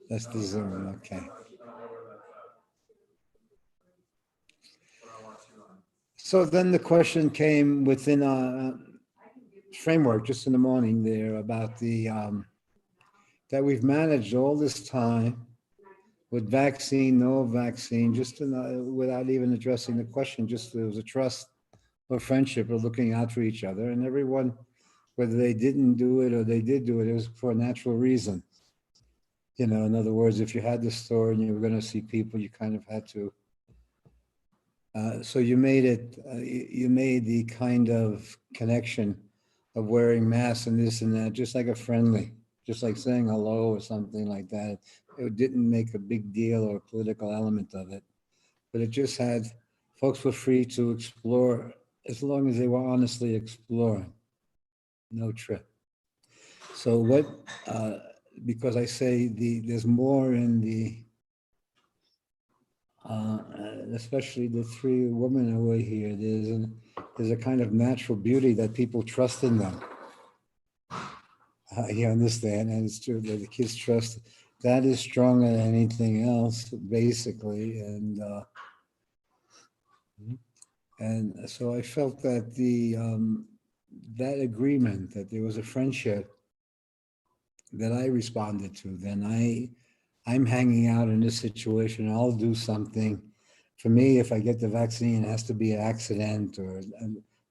That's the Zoom, okay. So then the question came within a framework just in the morning there about the that we've managed all this time with vaccine, no vaccine, just without even addressing the question, just there was a trust or friendship or looking out for each other. And everyone, whether they didn't do it or they did do it, it was for a natural reason. You know, in other words, if you had the store and you were going to see people, you kind of had to. So you made it, you made the kind of connection of wearing masks and this and that, just like a friendly, just like saying hello or something like that. It didn't make a big deal or a political element of it, but it just had, folks were free to explore as long as they were honestly exploring, no trip. So what, because I say there's more in the, especially the three women who are here, there's a kind of natural beauty that people trust in them. You understand, and it's true that the kids trust. That is stronger than anything else, basically, and so I felt that that agreement, that there was a friendship that I responded to. Then I'm hanging out in this situation. I'll do something. For me, if I get the vaccine, it has to be an accident or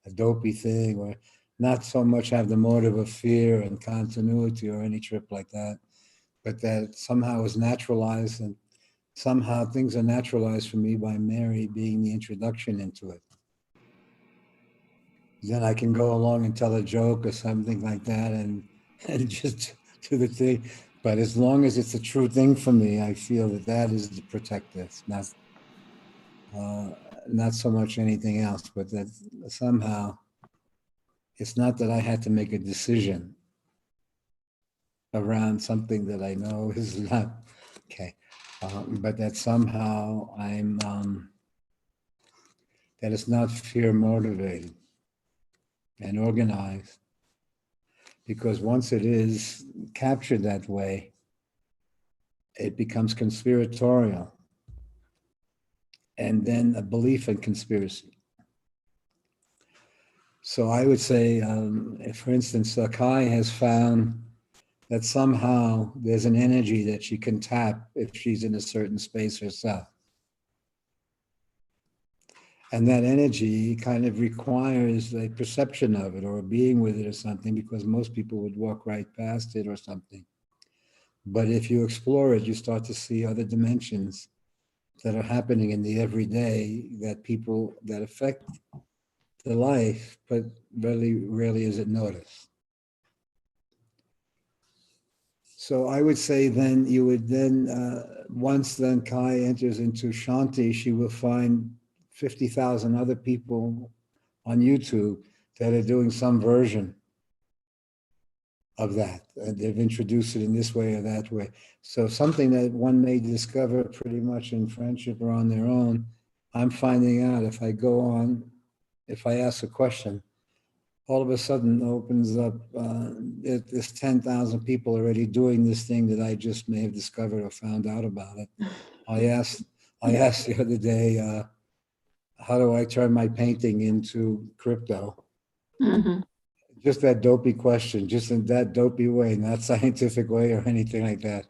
a dopey thing, or not so much have the motive of fear and continuity or any trip like that, but that somehow is naturalized, and somehow things are naturalized for me by Mary being the introduction into it. Then I can go along and tell a joke or something like that and just do the thing. But as long as it's a true thing for me, I feel that that is the protective, uh, not so much anything else, but that somehow it's not that I had to make a decision around something that I know is not okay, but that somehow that it's not fear motivated and organized, because once it is captured that way, it becomes conspiratorial, and then a belief in conspiracy. So I would say, if, for instance, Kai has found that somehow there's an energy that she can tap if she's in a certain space herself. And that energy kind of requires a perception of it or being with it or something, because most people would walk right past it or something. But if you explore it, you start to see other dimensions that are happening in the everyday that affect the life, but really rarely is it noticed. So I would say then you would then, once then Kai enters into Shanti, she will find 50,000 other people on YouTube that are doing some version of that. And they've introduced it in this way or that way. So something that one may discover pretty much in friendship or on their own, I'm finding out if I go on, if I ask a question, all of a sudden opens up, there's 10,000 people already doing this thing that I just may have discovered or found out about it. I asked the other day, how do I turn my painting into crypto? Mm-hmm. Just that dopey question, just in that dopey way, not scientific way or anything like that.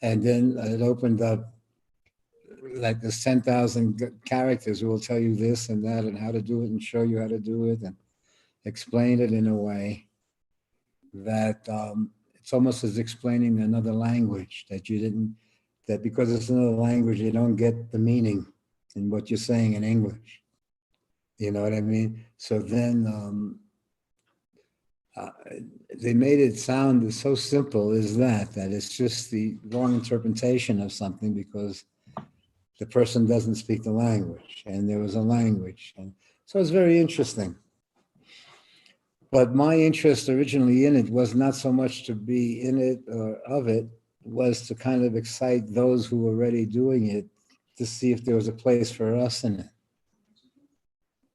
And then it opened up like there's 10,000 characters who will tell you this and that and how to do it and show you how to do it and explain it in a way that it's almost as explaining another language that you didn't, that because it's another language, you don't get the meaning in what you're saying in English. You know what I mean? So then they made it sound so simple as that it's just the wrong interpretation of something because the person doesn't speak the language and there was a language. And so it's very interesting. But my interest originally in it was not so much to be in it or of it, was to kind of excite those who were already doing it to see if there was a place for us in it.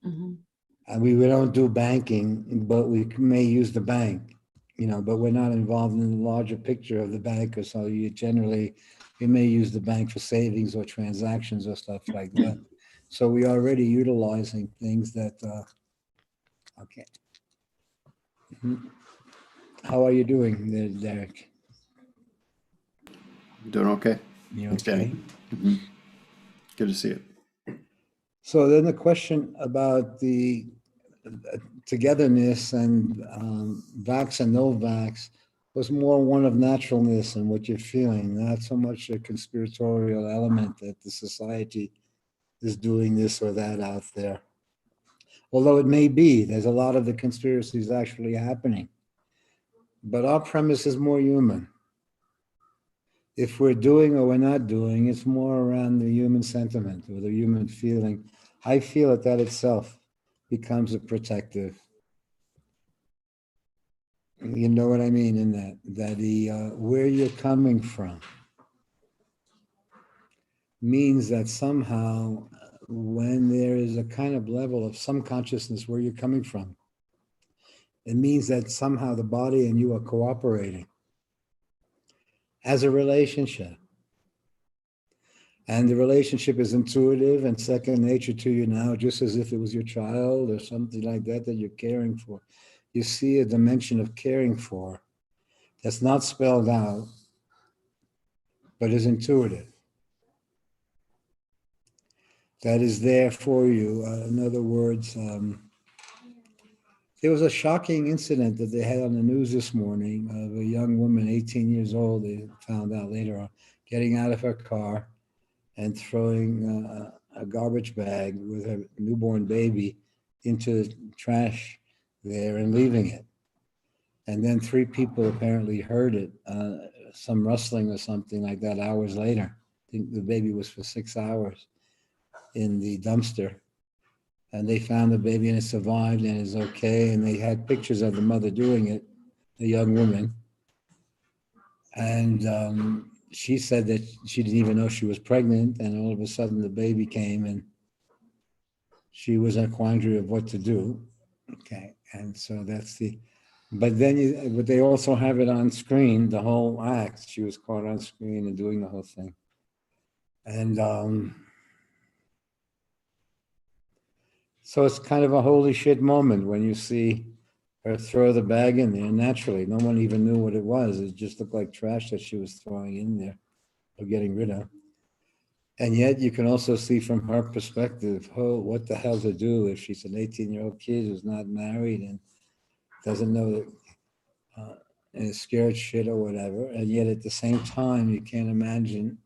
Mm-hmm. And we don't do banking, but we may use the bank but we're not involved in the larger picture of the bank, or so we may use the bank for savings or transactions or stuff like that. So we are already utilizing things that, okay. Mhm. How are you doing there, Derek? Doing okay. You Thanks, Danny. okay? Good to see it. So then the question about the togetherness and vax and no vax was more one of naturalness and what you're feeling, not so much a conspiratorial element that the society is doing this or that out there. Although it may be, there's a lot of the conspiracies actually happening. But our premise is more human. If we're doing or we're not doing, it's more around the human sentiment or the human feeling. I feel that itself becomes a protective. You know what I mean in that where you're coming from means that somehow when there is a kind of level of some consciousness where you're coming from, it means that somehow the body and you are cooperating as a relationship. And the relationship is intuitive and second nature to you now, just as if it was your child or something like that you're caring for. You see a dimension of caring for that's not spelled out, but is intuitive. That is there for you. In other words, there was a shocking incident that they had on the news this morning of a young woman, 18 years old, they found out later on, getting out of her car and throwing a garbage bag with her newborn baby into the trash there and leaving it. And then 3 people apparently heard it, some rustling or something like that hours later. I think the baby was for 6 hours in the dumpster. And they found the baby and it survived and is okay. And they had pictures of the mother doing it, the young woman. And she said that she didn't even know she was pregnant. And all of a sudden the baby came and she was in a quandary of what to do. Okay. And so but they also have it on screen, the whole act. She was caught on screen and doing the whole thing. And so it's kind of a holy shit moment when you see her throw the bag in there naturally. No one even knew what it was. It just looked like trash that she was throwing in there or getting rid of. And yet you can also see from her perspective, oh, what the hell to do if she's an 18-year-old kid who's not married and doesn't know that and is scared shit or whatever. And yet at the same time, you can't imagine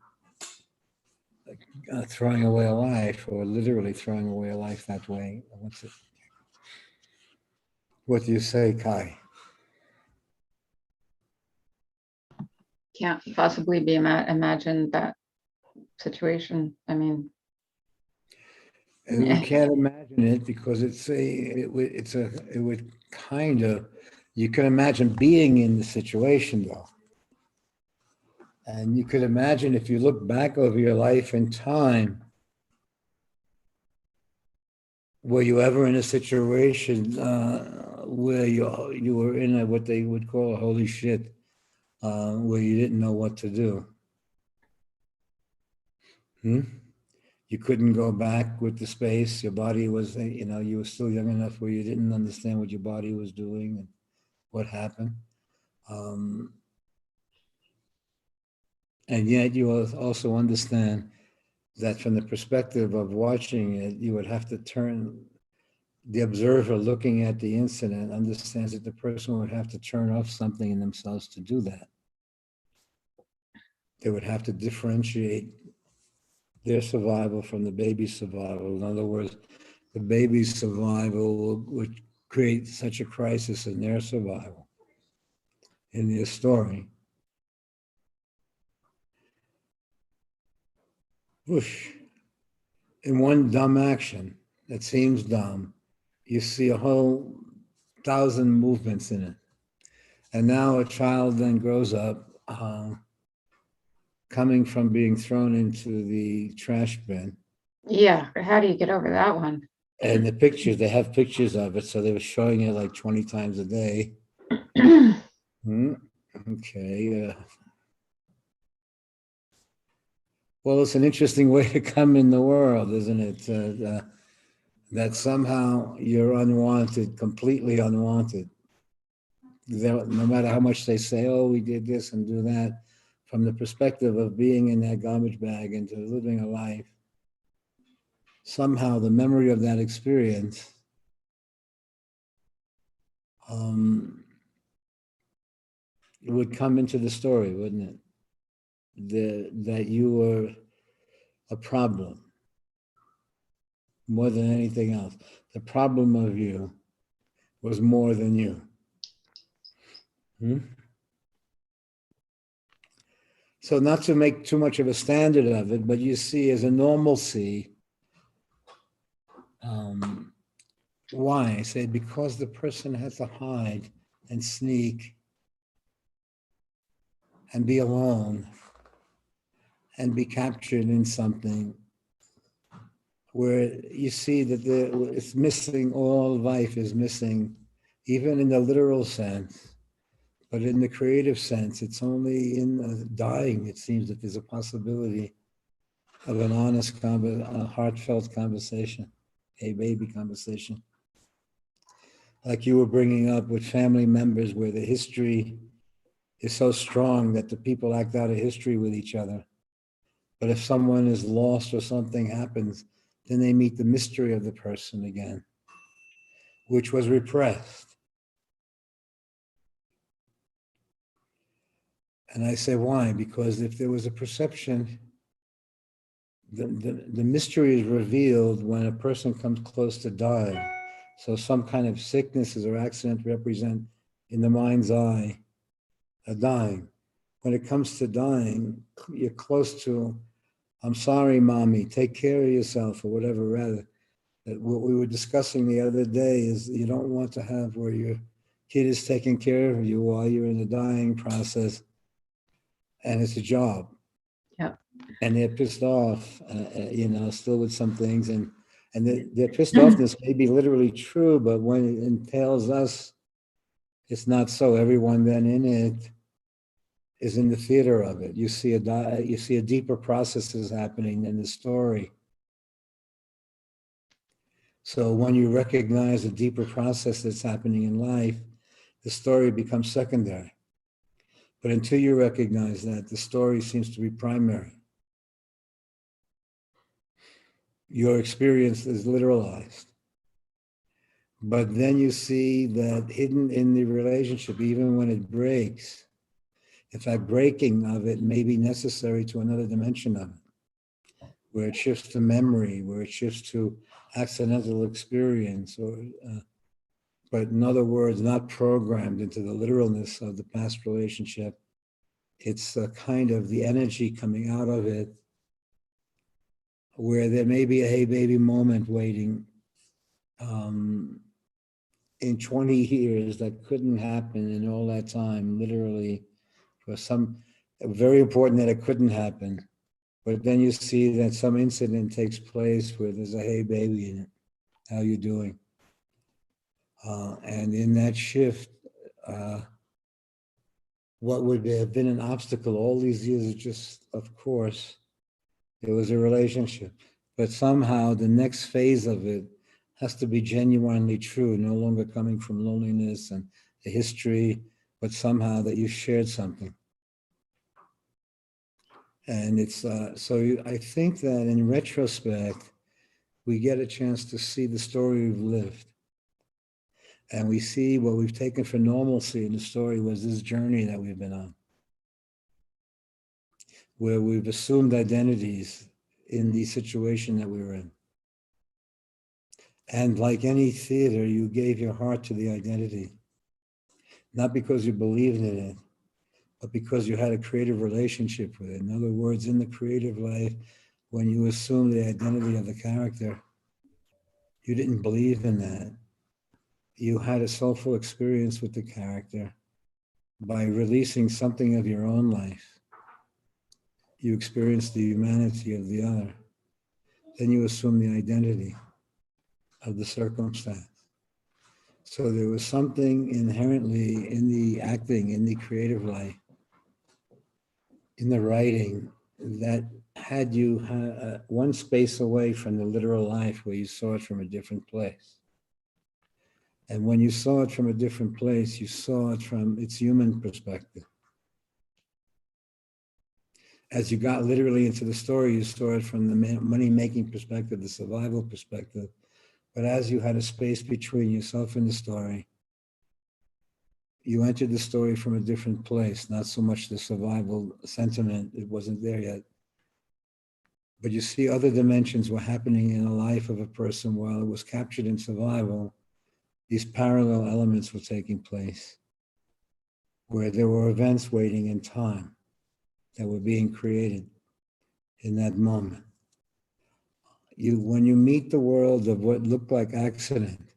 throwing away a life or literally throwing away a life that way. What do you say, Kai? Can't possibly be imagine that situation. I mean, And we can't imagine it because it would kind of, you can imagine being in the situation though. And you could imagine if you look back over your life in time, were you ever in a situation where you were in what they would call a holy shit, where you didn't know what to do? You couldn't go back with the space. Your body was, you were still young enough where you didn't understand what your body was doing and what happened. And yet you also understand that from the perspective of watching it, you would have to turn, the observer looking at the incident understands that the person would have to turn off something in themselves to do that. They would have to differentiate their survival from the baby's survival. In other words, the baby's survival would create such a crisis in their survival, in their story. Whoosh. In one dumb action that seems dumb, you see a whole 1,000 movements in it. And now a child then grows up coming from being thrown into the trash bin. yeah, how do you get over that one? And the pictures, they have pictures of it. So they were showing it like 20 times a day. Okay. Well, it's an interesting way to come in the world, isn't it? That somehow you're unwanted, completely unwanted. No matter how much they say, oh, we did this and do that, from the perspective of being in that garbage bag and to living a life, somehow the memory of that experience it would come into the story, wouldn't it? That you were a problem more than anything else. The problem of you was more than you. So not to make too much of a standard of it, but you see as a normalcy, why? I say because the person has to hide and sneak and be alone and be captured in something where you see that it's missing, all life is missing, even in the literal sense, but in the creative sense, it's only in dying, it seems that there's a possibility of an honest, a heartfelt conversation, a baby conversation. Like you were bringing up with family members where the history is so strong that the people act out a history with each other. But if someone is lost or something happens, then they meet the mystery of the person again, which was repressed. And I say, why? Because if there was a perception, the mystery is revealed when a person comes close to dying. So some kind of sicknesses or accident represent in the mind's eye a dying. When it comes to dying, you're close to, I'm sorry, mommy, take care of yourself, or whatever, rather. That what we were discussing the other day is you don't want to have where your kid is taking care of you while you're in the dying process, and it's a job. Yeah. And they're pissed off, still with some things, and their pissed offness may be literally true, but when it entails us, it's not so. Everyone then in it is in the theater of it. You see a deeper processes happening in the story. So when you recognize a deeper process that's happening in life, the story becomes secondary. But until you recognize that, the story seems to be primary. Your experience is literalized. But then you see that hidden in the relationship, even when it breaks, in fact, breaking of it may be necessary to another dimension of it, where it shifts to memory, where it shifts to accidental experience, but in other words, not programmed into the literalness of the past relationship. It's a kind of the energy coming out of it, where there may be a hey baby moment waiting in 20 years that couldn't happen in all that time, literally, for some, very important that it couldn't happen. But then you see that some incident takes place where there's a hey baby in it. How you doing? And in that shift, what would have been an obstacle all these years is just, of course, there was a relationship. But somehow the next phase of it has to be genuinely true, no longer coming from loneliness and the history, but somehow that you shared something. And it's, I think that in retrospect, we get a chance to see the story we've lived. And we see what we've taken for normalcy in the story was this journey that we've been on, where we've assumed identities in the situation that we were in. And like any theater, you gave your heart to the identity, not because you believed in it, but because you had a creative relationship with it. In other words, in the creative life, when you assume the identity of the character, you didn't believe in that. You had a soulful experience with the character by releasing something of your own life. You experienced the humanity of the other. Then you assume the identity of the circumstance. So there was something inherently in the acting, in the creative life, in the writing, that had you one space away from the literal life where you saw it from a different place. And when you saw it from a different place, you saw it from its human perspective. As you got literally into the story, you saw it from the money-making perspective, the survival perspective. But as you had a space between yourself and the story, you entered the story from a different place, not so much the survival sentiment, it wasn't there yet. But you see other dimensions were happening in the life of a person while it was captured in survival. These parallel elements were taking place, where there were events waiting in time that were being created in that moment. When you meet the world of what looked like accident,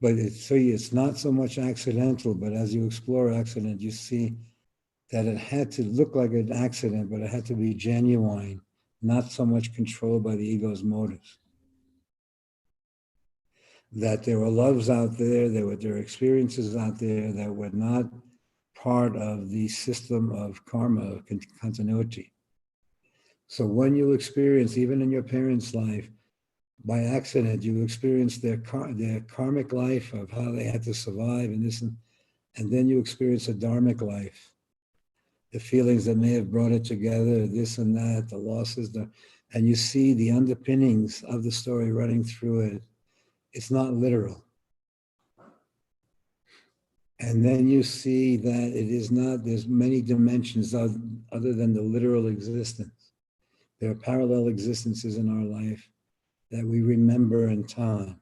but it's not so much accidental, but as you explore accident, you see that it had to look like an accident, but it had to be genuine, not so much controlled by the ego's motives. That there were loves out there, there were experiences out there that were not part of the system of karma, of continuity. So when you experience, even in your parents' life, by accident, you experience their karmic life of how they had to survive and this, and then you experience a dharmic life, the feelings that may have brought it together, this and that, the losses, and you see the underpinnings of the story running through it. It's not literal. And then you see that it is not, there's many dimensions other than the literal existence. There are parallel existences in our life that we remember in time.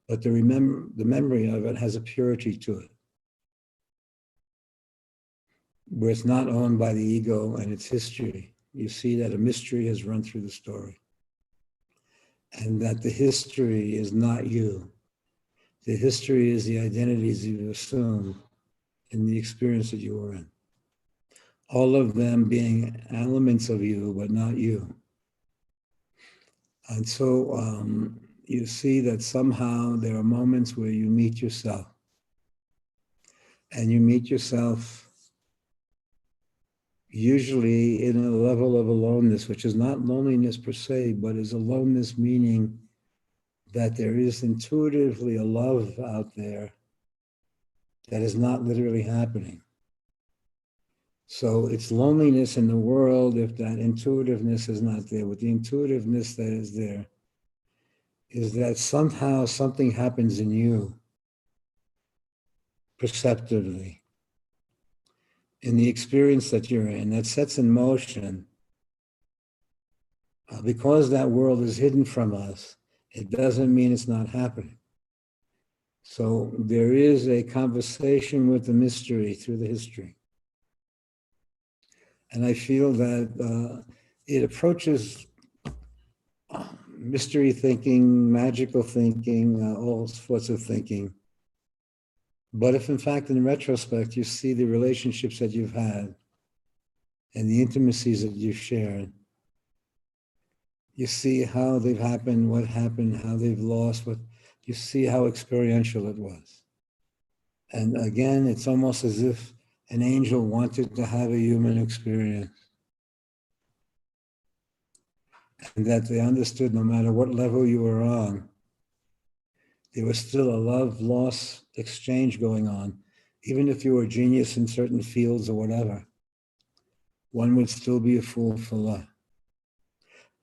But the memory of it has a purity to it, where it's not owned by the ego and its history. You see that a mystery has run through the story, and that the history is not you. The history is the identities you assume in the experience that you were in. All of them being elements of you, but not you. And so you see that somehow there are moments where you meet yourself. And you meet yourself usually in a level of aloneness, which is not loneliness per se, but is aloneness meaning that there is intuitively a love out there that is not literally happening. So it's loneliness in the world if that intuitiveness is not there. With the intuitiveness that is there, is that somehow something happens in you perceptively, in the experience that you're in, that sets in motion. Because that world is hidden from us, it doesn't mean it's not happening. So there is a conversation with the mystery through the history. And I feel that it approaches mystery thinking, magical thinking, all sorts of thinking. But if in fact, in retrospect, you see the relationships that you've had and the intimacies that you've shared, you see how they've happened, what happened, how they've lost, what you see how experiential it was. And again, it's almost as if an angel wanted to have a human experience. And that they understood no matter what level you were on, there was still a love-loss exchange going on. Even if you were a genius in certain fields or whatever, one would still be a fool for love.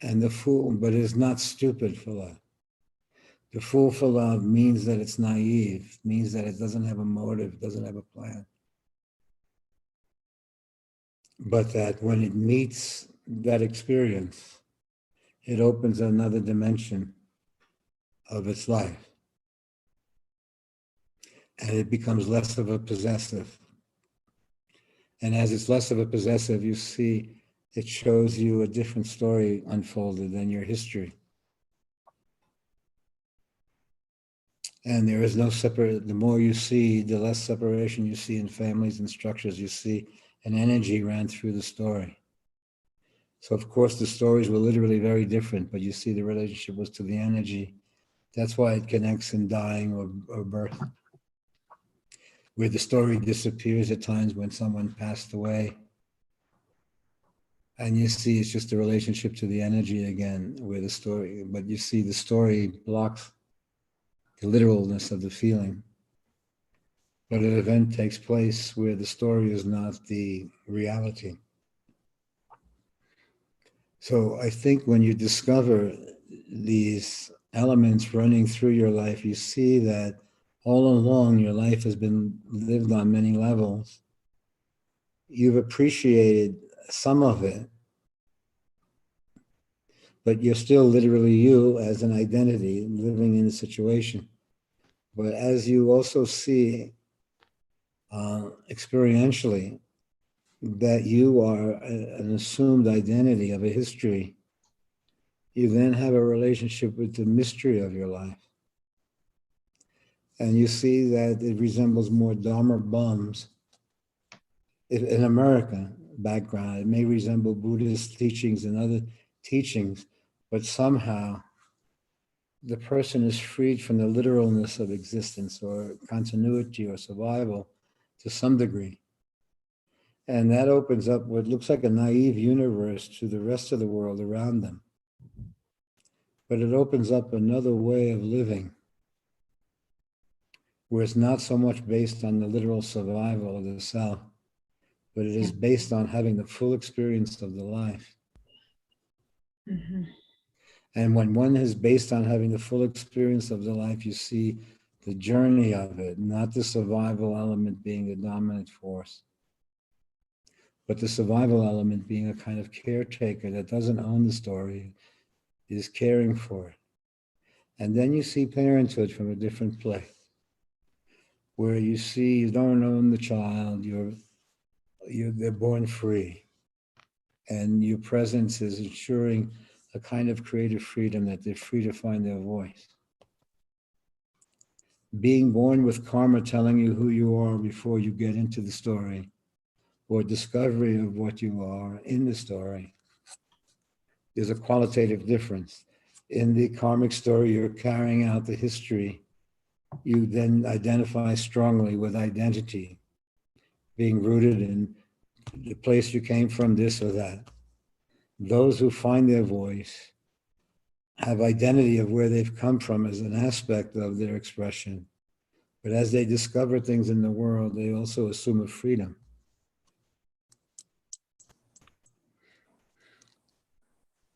And the fool, but is not stupid for love. The fool for love means that it's naive, means that it doesn't have a motive, doesn't have a plan. But that when it meets that experience, it opens another dimension of its life. And it becomes less of a possessive. And as it's less of a possessive, you see it shows you a different story unfolded than your history. And there is no separate, the more you see, the less separation you see in families and structures. You see an energy ran through the story. So of course the stories were literally very different, but you see the relationship was to the energy That's why it connects in dying or birth, where the story disappears at times when someone passed away. And you see it's just a relationship to the energy again, where the story, but you see the story blocks the literalness of the feeling. But an event takes place where the story is not the reality. So I think when you discover these elements running through your life, you see that all along your life has been lived on many levels. You've appreciated some of it, but you're still literally you as an identity living in the situation. But as you also see experientially that you are an assumed identity of a history, you then have a relationship with the mystery of your life. And you see that it resembles more Dharma bums. In American background, it may resemble Buddhist teachings and other teachings, but somehow the person is freed from the literalness of existence or continuity or survival to some degree. And that opens up what looks like a naive universe to the rest of the world around them. But it opens up another way of living where it's not so much based on the literal survival of the self, but it is based on having the full experience of the life. Mm-hmm. And when one is based on having the full experience of the life, you see the journey of it, not the survival element being the dominant force, but the survival element being a kind of caretaker that doesn't own the story, is caring for it. And then you see parenthood from a different place, where you see you don't own the child, they're born free. And your presence is ensuring a kind of creative freedom that they're free to find their voice. Being born with karma telling you who you are before you get into the story, or discovery of what you are in the story, there's a qualitative difference. In the karmic story, you're carrying out the history. You then identify strongly with identity, being rooted in the place you came from, this or that. Those who find their voice have identity of where they've come from as an aspect of their expression. But as they discover things in the world, they also assume a freedom.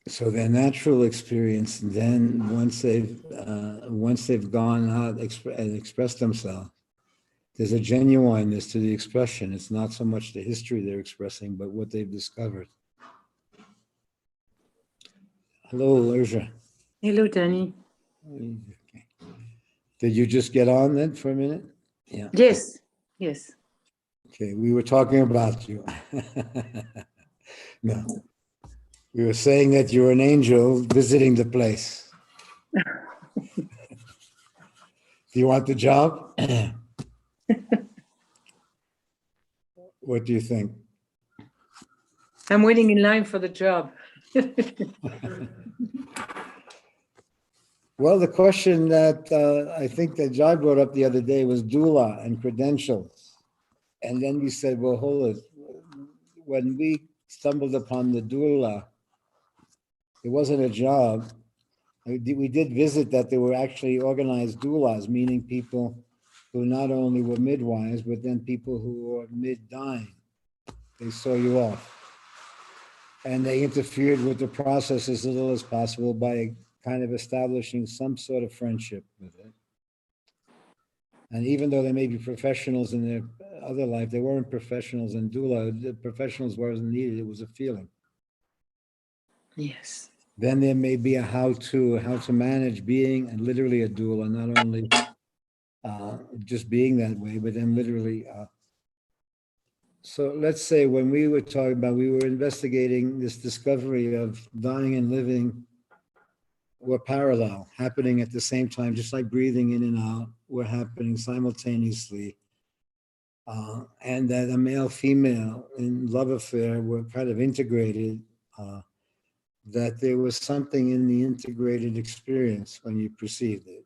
So their natural experience, then once they've gone out and expressed themselves, there's a genuineness to the expression. It's not so much the history they're expressing, but what they've discovered. Hello, Lerja. Hello, Danny. Okay. Did you just get on then for a minute? Yeah. Yes, yes. Okay, we were talking about you. No. We were saying that you're an angel visiting the place. Do you want the job? What do you think? I'm waiting in line for the job. Well, the question that I think that Jai brought up the other day was doula and credentials. And then we said, well, hold it. When we stumbled upon the doula, it wasn't a job. We did visit that there were actually organized doulas, meaning people who not only were midwives, but then people who were mid-dying. They saw you off. And they interfered with the process as little as possible by kind of establishing some sort of friendship with it. And even though they may be professionals in their other life, they weren't professionals in doula. The professionals wasn't needed, it was a feeling. Yes. Then there may be a how to manage being and literally a doula, not only just being that way, but then literally. So let's say when we were talking about, we were investigating this discovery of dying and living were parallel, happening at the same time, just like breathing in and out were happening simultaneously. And that a male-female in love affair were kind of integrated, that there was something in the integrated experience when you perceived it.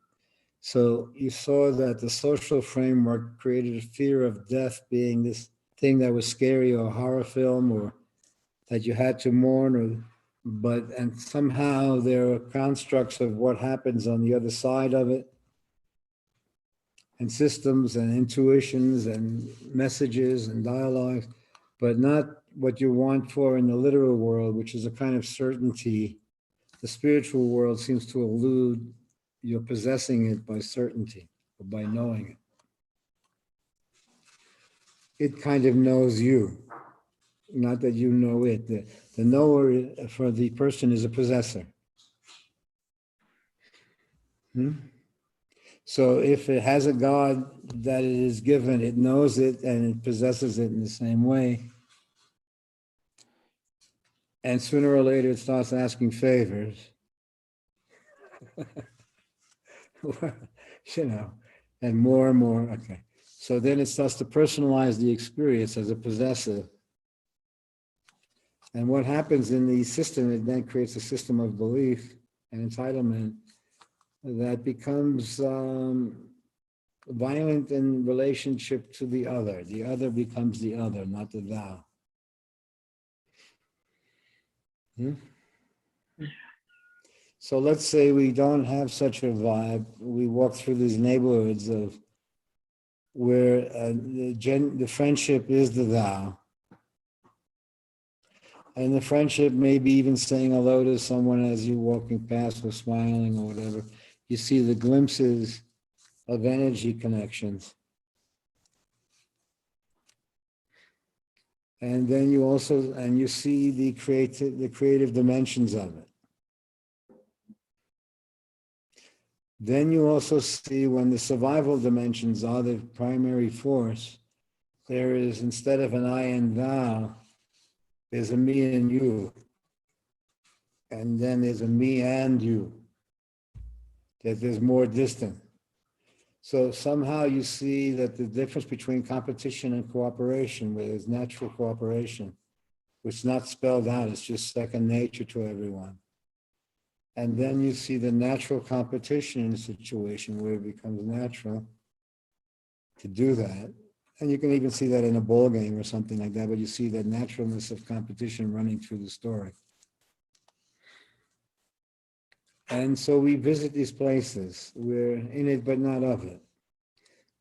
So you saw that the social framework created a fear of death being this thing that was scary, or a horror film, or that you had to mourn, and somehow there are constructs of what happens on the other side of it, and systems and intuitions and messages and dialogues, but not what you want for in the literal world, which is a kind of certainty. The spiritual world seems to elude you're possessing it by certainty, or by knowing it. It kind of knows you, not that you know it. The knower for the person is a possessor. So if it has a God that it is given, it knows it and it possesses it in the same way. And sooner or later, it starts asking favors. You know, and more. Okay. So then it starts to personalize the experience as a possessive. And what happens in the system, it then creates a system of belief and entitlement that becomes violent in relationship to the other. The other becomes the other, not the thou. So let's say we don't have such a vibe. We walk through these neighborhoods of where the friendship is the thou. And the friendship may be even saying hello to someone as you're walking past, or smiling or whatever. You see the glimpses of energy connections. And then you see the creative dimensions of it. Then you also see when the survival dimensions are the primary force, there is, instead of an I and thou, there's a me and you. And then there's a me and you, that there's more distant. So somehow you see that the difference between competition and cooperation, where there's natural cooperation, which is not spelled out, it's just second nature to everyone. And then you see the natural competition in a situation where it becomes natural to do that. And you can even see that in a ball game or something like that, but you see that naturalness of competition running through the story. And so we visit these places. We're in it, but not of it.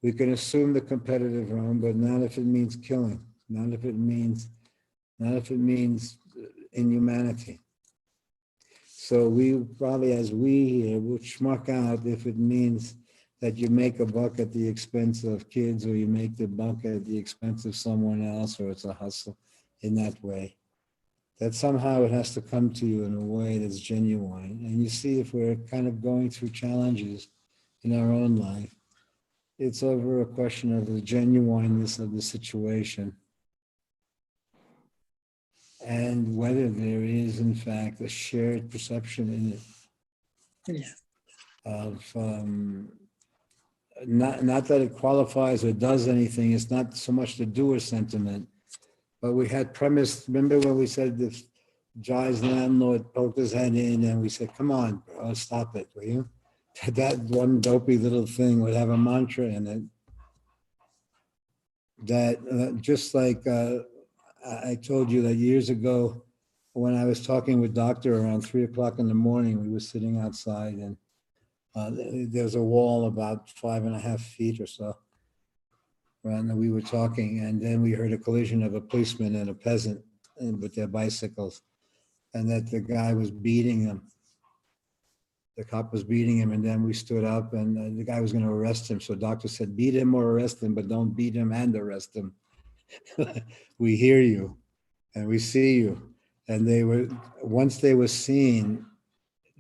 We can assume the competitive realm, but not if it means killing, not if it means inhumanity. So we probably, as we here, will schmuck out if it means that you make a buck at the expense of kids, or you make the buck at the expense of someone else, or it's a hustle in that way. That somehow it has to come to you in a way that's genuine. And you see, if we're kind of going through challenges in our own life, it's over a question of the genuineness of the situation and whether there is, in fact, a shared perception in it. Yeah. Of not that it qualifies or does anything. It's not so much the doer sentiment, but we had premised. Remember when we said this guy's landlord poked his head in, and we said, "Come on, bro, stop it, will you?" That one dopey little thing would have a mantra in it that just like I told you that years ago when I was talking with Doctor around 3:00 in the morning, we were sitting outside, and there's a wall about 5.5 feet or so. And we were talking, and then we heard a collision of a policeman and a peasant with their bicycles, and that the guy was beating him. The cop was beating him, and then we stood up, and the guy was going to arrest him. So Doctor said, beat him or arrest him, but don't beat him and arrest him. We hear you, and we see you. And once they were seen,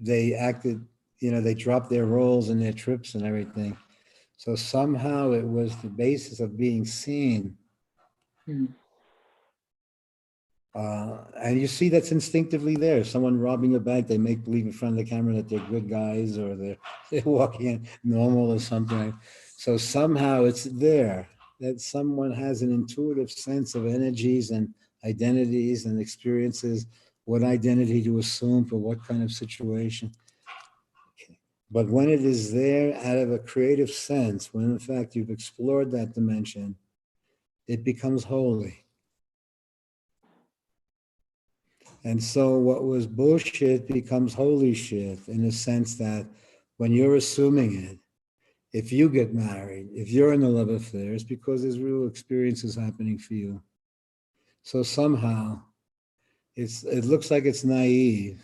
they acted, they dropped their roles and their trips and everything. So somehow it was the basis of being seen. And you see that's instinctively there. Someone robbing a bank, they make believe in front of the camera that they're good guys, or they're walking in normal or something. So somehow it's there, that someone has an intuitive sense of energies and identities and experiences, what identity to assume for what kind of situation. But when it is there out of a creative sense, when in fact you've explored that dimension, it becomes holy. And so what was bullshit becomes holy shit, in the sense that when you're assuming it, if you get married, if you're in a love affair, it's because there's real experiences happening for you. So somehow it looks like it's naive,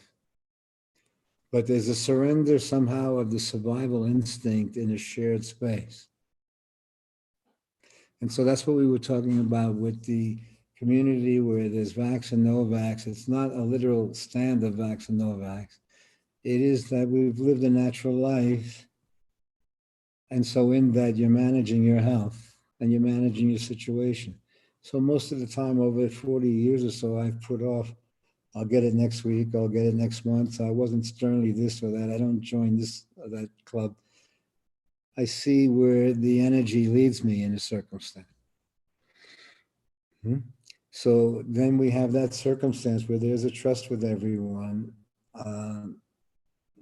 but there's a surrender somehow of the survival instinct in a shared space. And so that's what we were talking about with the community where there's vax and no vax. It's not a literal stand of vax and no vax. It is that we've lived a natural life. And so in that, you're managing your health and you're managing your situation. So most of the time, over 40 years or so, I've put off, I'll get it next week, I'll get it next month. I wasn't sternly this or that. I don't join this or that club. I see where the energy leads me in a circumstance. So then we have that circumstance where there's a trust with everyone.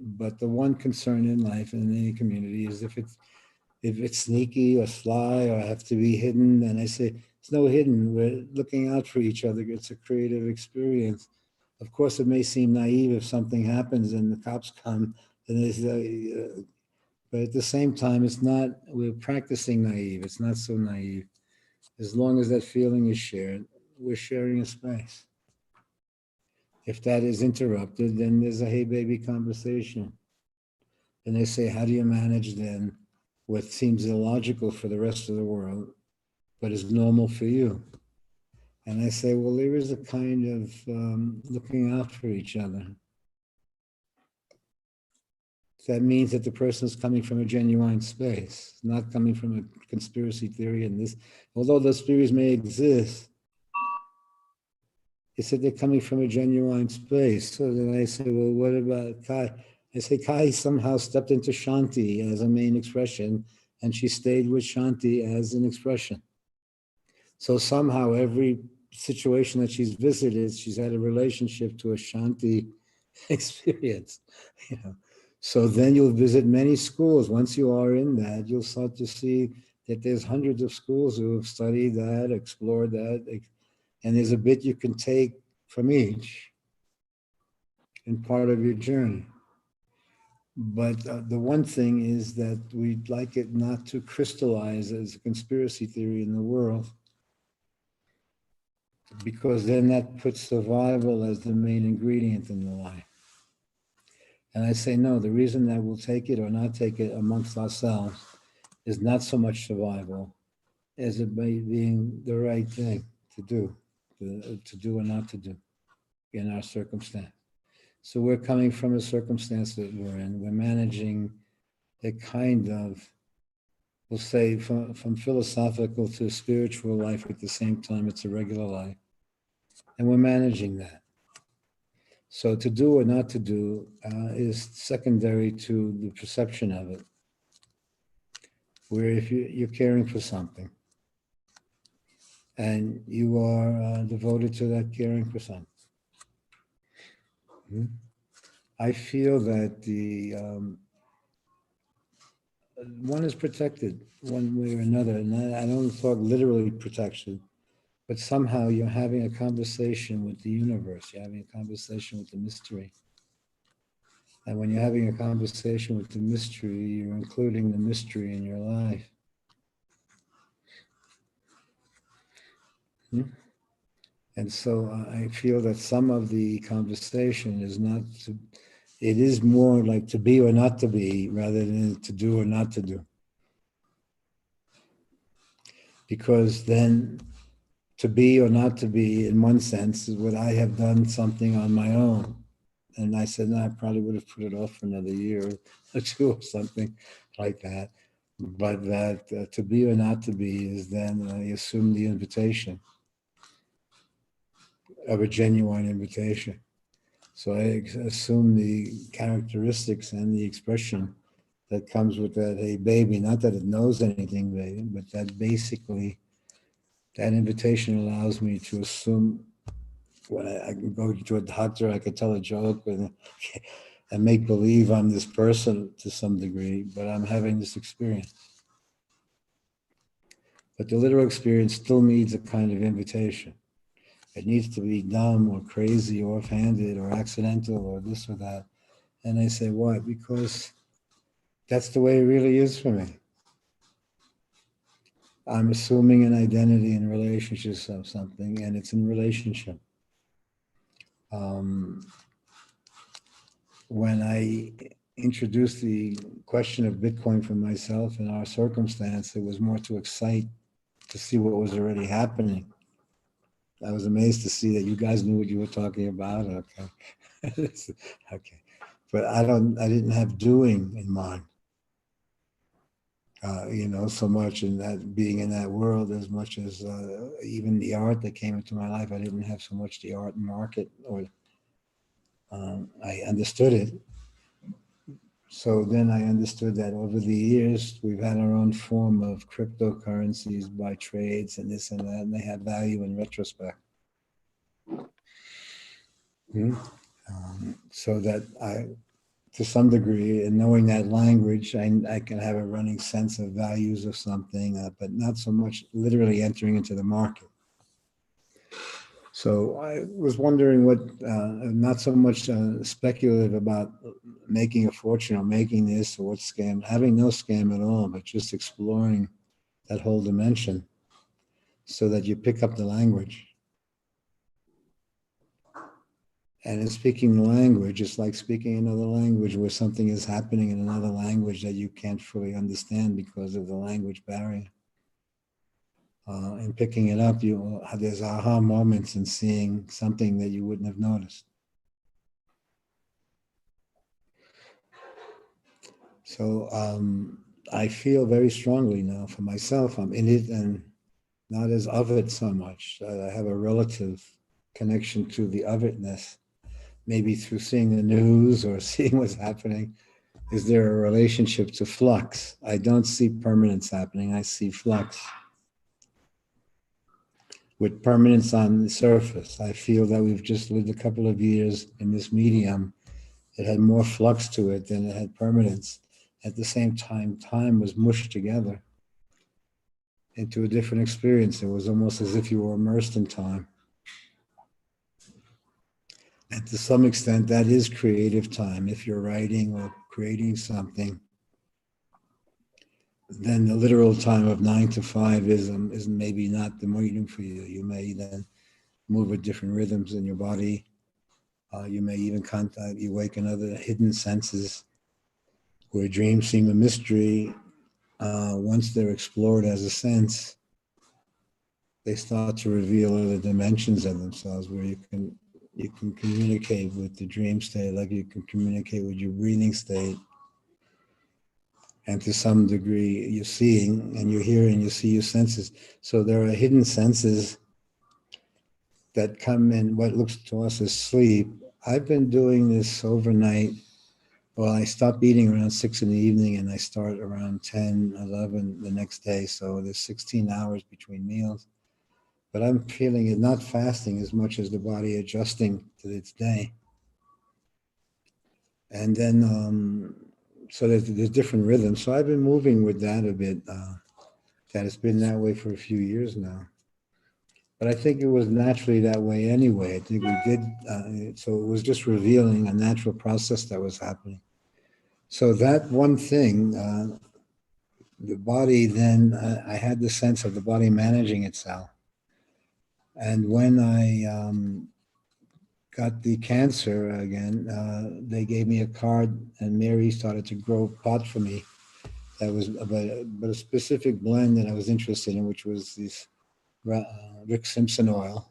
But the one concern in life and in any community is if it's sneaky or sly or have to be hidden. And I say, it's no hidden. We're looking out for each other. It's a creative experience. Of course, it may seem naive if something happens and the cops come and they say, but at the same time, it's not, we're practicing naive. It's not so naive. As long as that feeling is shared, we're sharing a space. If that is interrupted, then there's a hey baby conversation. And they say, how do you manage then what seems illogical for the rest of the world, but is normal for you? And I say, well, there is a kind of looking out for each other. That means that the person is coming from a genuine space, not coming from a conspiracy theory. And this, although those theories may exist, it's that they're coming from a genuine space. So then I say, well, what about Kai? I say, Kai somehow stepped into Shanti as a main expression, and she stayed with Shanti as an expression. So somehow every situation that she's visited, she's had a relationship to a Shanti experience. You know? So then you'll visit many schools. Once you are in that, you'll start to see that there's hundreds of schools who have studied that, explored that, and there's a bit you can take from each in part of your journey. But the one thing is that we'd like it not to crystallize as a conspiracy theory in the world, because then that puts survival as the main ingredient in the life. And I say, no, the reason that we'll take it or not take it amongst ourselves is not so much survival as it being the right thing to do or not to do in our circumstance. So we're coming from a circumstance that we're in. We're managing a kind of, we'll say, from philosophical to spiritual life at the same time. It's a regular life. And we're managing that. So to do or not to do is secondary to the perception of it. Where if you're caring for something and you are devoted to that caring for something. I feel that the one is protected one way or another. And I don't talk literally protection, but somehow you're having a conversation with the universe. You're having a conversation with the mystery. And when you're having a conversation with the mystery, you're including the mystery in your life. And so I feel that some of the conversation is not to, it is more like to be or not to be rather than to do or not to do. Because then to be or not to be, in one sense, is what I have done something on my own. And I said, no, I probably would have put it off for another year or two or something like that. But that to be or not to be is then I assume the invitation of a genuine invitation. So I assume the characteristics and the expression that comes with that, hey, baby, not that it knows anything, baby, but that basically that invitation allows me to assume when I can go to a doctor, I could tell a joke, and and make believe I'm this person to some degree, but I'm having this experience. But the literal experience still needs a kind of invitation. It needs to be dumb or crazy or offhanded or accidental or this or that. And I say, why? Because that's the way it really is for me. I'm assuming an identity in relationships of something, and it's in relationship. When I introduced the question of Bitcoin for myself in our circumstance, it was more to excite to see what was already happening. I was amazed to see that you guys knew what you were talking about. Okay. Okay. But I didn't have doing in mind, so much in that being in that world as much as even the art that came into my life. I didn't have so much the art market or I understood it. So then I understood that over the years, we've had our own form of cryptocurrencies by trades and this and that, and they have value in retrospect. So that to some degree, in knowing that language, I can have a running sense of values of something, but not so much literally entering into the market. So I was wondering what, not so much speculative about making a fortune or making this or what scam, having no scam at all, but just exploring that whole dimension so that you pick up the language. And in speaking the language, it's like speaking another language where something is happening in another language that you can't fully understand because of the language barrier. And picking it up, there's aha moments in seeing something that you wouldn't have noticed. So I feel very strongly now for myself, I'm in it and not as of it so much. I have a relative connection to the of itness, maybe through seeing the news or seeing what's happening. Is there a relationship to flux? I don't see permanence happening, I see flux. With permanence on the surface, I feel that we've just lived a couple of years in this medium. It had more flux to it than it had permanence. At the same time, time was mushed together into a different experience. It was almost as if you were immersed in time. And to some extent, that is creative time. If you're writing or creating something, then the literal time of 9 to 5 is maybe not the medium for you. You may then move with different rhythms in your body. You may even you awaken other hidden senses where dreams seem a mystery. Once they're explored as a sense, they start to reveal other dimensions of themselves where you can communicate with the dream state like you can communicate with your breathing state. And to some degree, you're seeing and you're hearing, you see your senses. So there are hidden senses that come in what looks to us as sleep. I've been doing this overnight. Well, I stop eating around 6 in the evening and I start around 10, 11 the next day. So there's 16 hours between meals. But I'm feeling it not fasting as much as the body adjusting to its day. And then, so there's different rhythms. So I've been moving with that a bit. That it's been that way for a few years now. But I think it was naturally that way anyway. I think we did, so it was just revealing a natural process that was happening. So that one thing, the body then, I had the sense of the body managing itself. And when I got the cancer again, they gave me a card and Mary started to grow pot for me. That was but a specific blend that I was interested in, which was this Rick Simpson oil.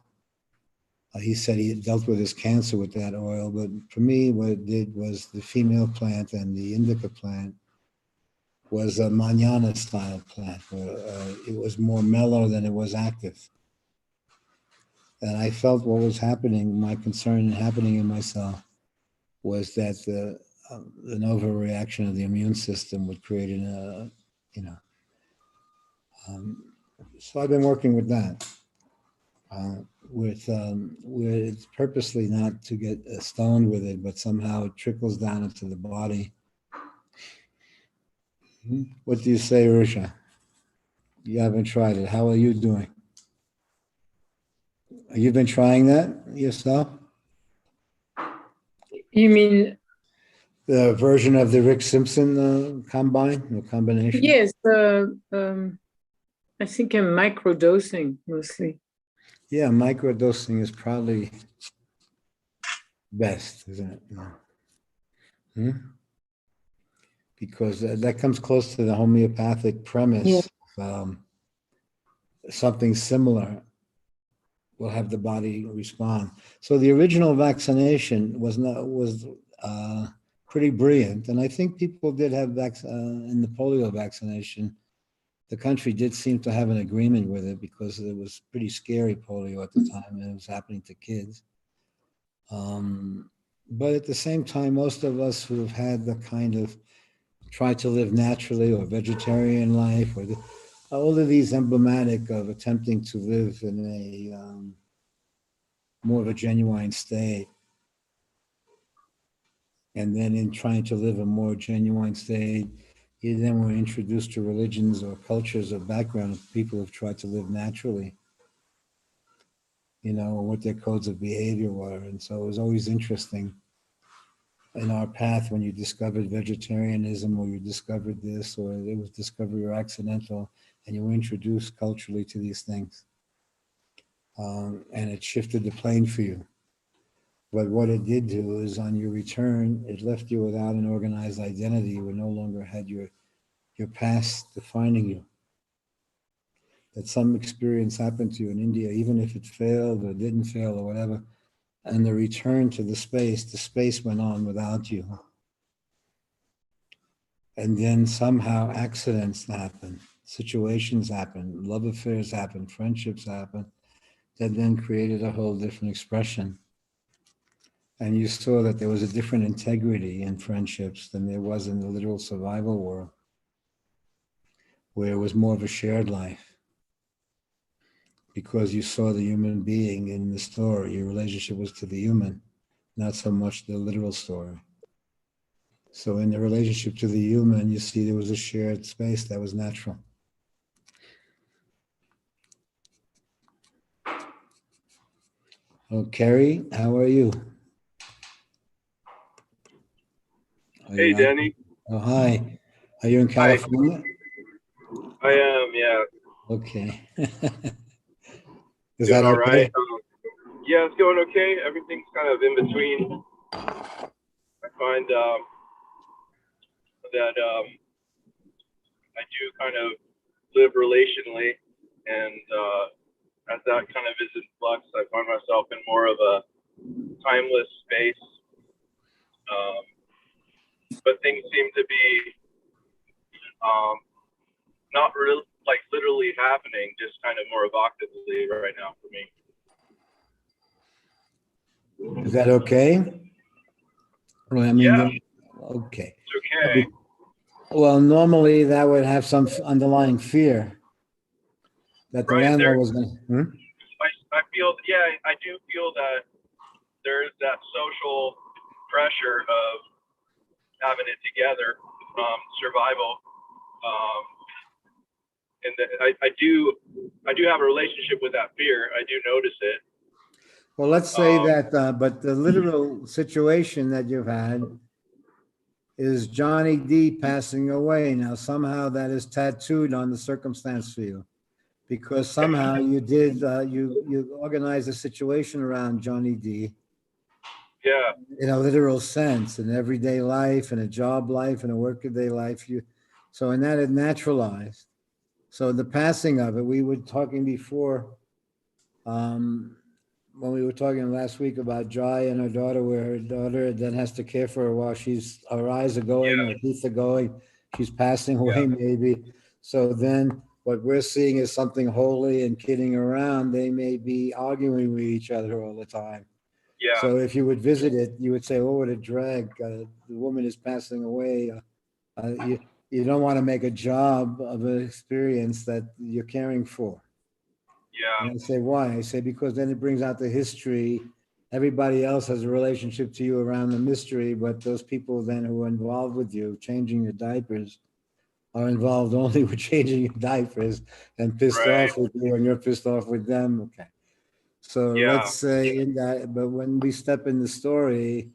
He said he dealt with his cancer with that oil, but for me, what it did was the female plant and the indica plant was a manana style plant, where it was more mellow than it was active. And I felt what was happening, my concern happening in myself was that an overreaction of the immune system would create so I've been working with that. where it's purposely not to get stoned with it, but somehow it trickles down into the body. What do you say, Risha? You haven't tried it. How are you doing? You've been trying that yourself? You mean, The version of the Rick Simpson combine or combination? yes, I think I'm microdosing mostly. Yeah, microdosing is probably best, isn't it? No. Hmm? Because that comes close to the homeopathic premise. Something similar will have the body respond. So the original vaccination was pretty brilliant, and I think people did have in the polio vaccination. The country did seem to have an agreement with it because it was pretty scary polio at the time, and it was happening to kids. But at the same time, most of us who have had the kind of try to live naturally or vegetarian life, or all of these emblematic of attempting to live in a more of a genuine state. And then in trying to live a more genuine state, you then were introduced to religions or cultures or background of people who've tried to live naturally, what their codes of behavior were. And so it was always interesting in our path when you discovered vegetarianism or you discovered this or it was discovery or accidental and you were introduced culturally to these things. And it shifted the plane for you. But what it did do is on your return, it left you without an organized identity. You no longer had your past defining you. That some experience happened to you in India, even if it failed or didn't fail or whatever, and the return to the space went on without you. And then somehow accidents happen, situations happen, love affairs happen, friendships happen, that then created a whole different expression. And you saw that there was a different integrity in friendships than there was in the literal survival world, where it was more of a shared life. Because you saw the human being in the story, your relationship was to the human, not so much the literal story. So in the relationship to the human, you see there was a shared space that was natural. Oh, Carrie, how are you? Hey, Danny. Oh, hi. Are you in California? I am, yeah. Okay. Is Doing that all okay? right. Yeah, it's going okay. Everything's kind of in between. I find that I do kind of live relationally, and as that kind of is in flux, I find myself in more of a timeless space. But things seem to be not really like literally happening, just kind of more evocatively right now for me. Is that okay? Well, I mean, Yeah. okay. It's okay. Well, normally that would have some underlying fear that the Right, landlord was going to. I feel, yeah, I do feel that there is that social pressure of having it together, survival, and that I do have a relationship with that fear. I do notice it. Well, let's say that, but the literal situation that you've had is Johnny D passing away. Now, somehow that is tattooed on the circumstance for you, because somehow you did, you organized a situation around Johnny D. Yeah. In a literal sense, in everyday life, in a job life, in a workaday life. So in that it naturalized. So the passing of it, we were talking before, when we were talking last week about Jai and her daughter, where her daughter then has to care for her while her eyes are going, her teeth are going, she's passing away maybe. So then what we're seeing is something holy and kidding around. They may be arguing with each other all the time. Yeah. So if you would visit it, you would say, oh, what a drag. The woman is passing away. You don't want to make a job of an experience that you're caring for. Yeah. And I say, why? I say, because then it brings out the history. Everybody else has a relationship to you around the mystery, but those people then who are involved with you, changing your diapers, are involved only with changing your diapers and pissed Right. off with you, and you're pissed off with them. Okay. So Yeah. let's say in that, but when we step in the story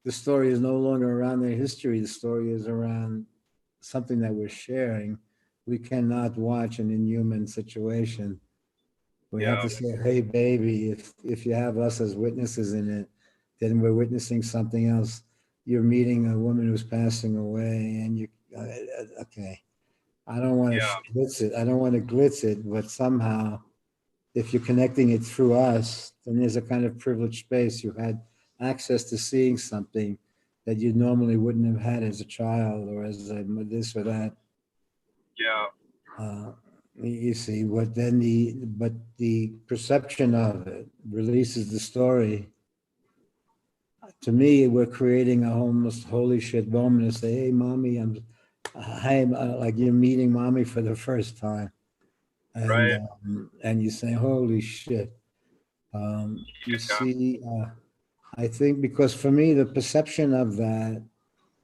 is no longer around their history. The story is around something that we're sharing. We cannot watch an inhuman situation. We have Yeah. to say, hey, baby, if you have us as witnesses in it, then we're witnessing something else. You're meeting a woman who's passing away, and okay. I don't want to Yeah. glitz it. I don't want to glitz it, but somehow, if you're connecting it through us, then there's a kind of privileged space. You had access to seeing something that you normally wouldn't have had as a child or as a this or that. Yeah. You see, but the perception of it releases the story. To me, we're creating a almost holy shit moment to say, hey, mommy, like you're meeting mommy for the first time. Right. And you say, holy shit. You see, I think because for me, the perception of that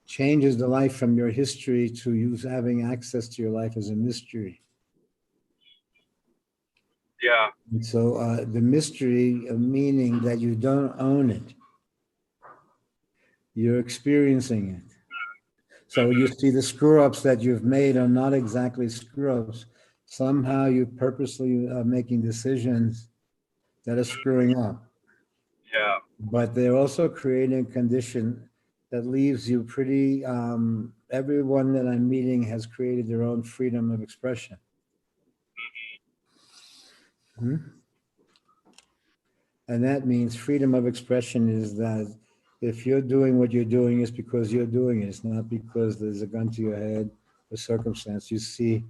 changes the life from your history to you having access to your life as a mystery. Yeah. And so the mystery of meaning that you don't own it, you're experiencing it. So you see the screw ups that you've made are not exactly screw ups. Somehow you purposely are making decisions that are screwing up. Yeah. But they're also creating a condition that leaves you pretty, everyone that I'm meeting has created their own freedom of expression. Hmm? And that means freedom of expression is that if you're doing what you're doing, it's because you're doing it. It's not because there's a gun to your head or circumstance. You see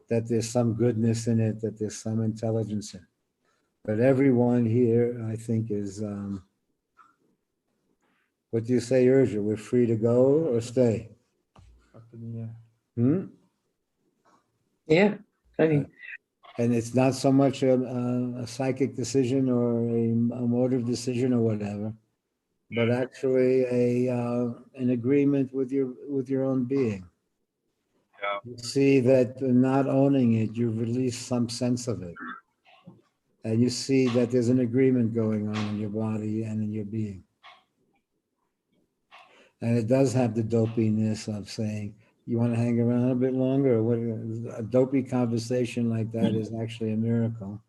that there's some goodness in it, that there's some intelligence in it. But everyone here, I think, is, what do you say, Urja? We're free to go or stay? Up in the air. Hmm? Yeah. I mean, And it's not so much a psychic decision or a motive decision or whatever, but actually an agreement with your own being. Yeah. You see that not owning it, you release some sense of it. And you see that there's an agreement going on in your body and in your being. And it does have the dopiness of saying, you want to hang around a bit longer? Or what? A dopey conversation like that is actually a miracle.